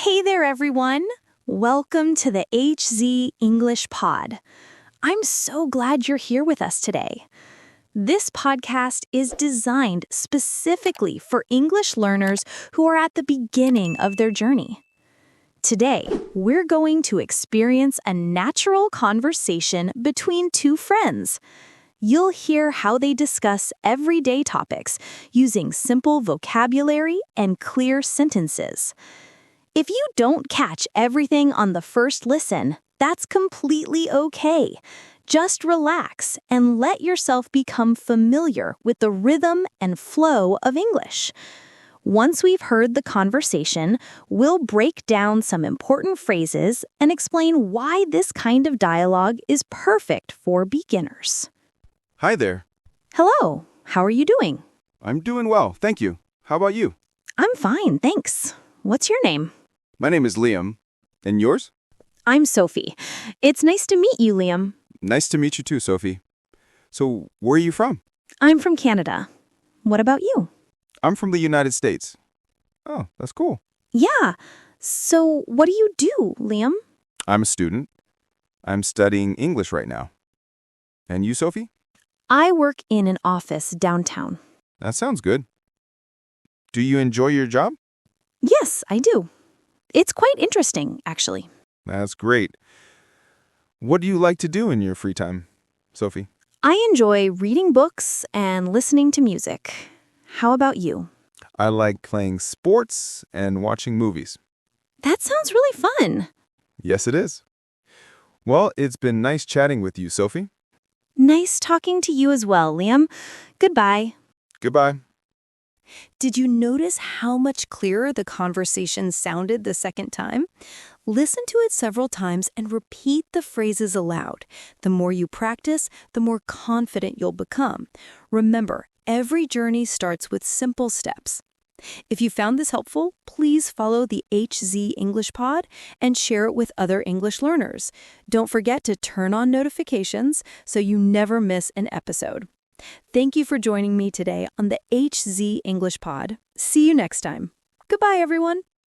Hey there, everyone. Welcome to the HZ English Pod. I'm so glad you're here with us today. This podcast is designed specifically for English learners who are at the beginning of their journey. Today, we're going to experience a natural conversation between two friends. You'll hear how they discuss everyday topics using simple vocabulary and clear sentences. If you don't catch everything on the first listen, that's completely okay. Just relax and let yourself become familiar with the rhythm and flow of English. Once we've heard the conversation, we'll break down some important phrases and explain why this kind of dialogue is perfect for beginners. Hi there. Hello, how are you doing? I'm doing well, thank you. How about you? I'm fine, thanks. What's your name? My name is Liam. And yours? I'm Sophie. It's nice to meet you, Liam. Nice to meet you too, Sophie. So, where are you from? I'm from Canada. What about you? I'm from the United States. Oh, that's cool. Yeah. So, what do you do, Liam? I'm a student. I'm studying English right now. And you, Sophie? I work in an office downtown. That sounds good. Do you enjoy your job? Yes, I do. It's quite interesting, actually. That's great. What do you like to do in your free time, Sophie? I enjoy reading books and listening to music. How about you? I like playing sports and watching movies. That sounds really fun. Yes, it is. Well, it's been nice chatting with you, Sophie. Nice talking to you as well, Liam. Goodbye. Goodbye. Did you notice how much clearer the conversation sounded the second time? Listen to it several times and repeat the phrases aloud. The more you practice, the more confident you'll become. Remember, every journey starts with simple steps. If you found this helpful, please follow the HZ English Pod and share it with other English learners. Don't forget to turn on notifications so you never miss an episode. Thank you for joining me today on the HZ English Pod. See you next time. Goodbye, everyone.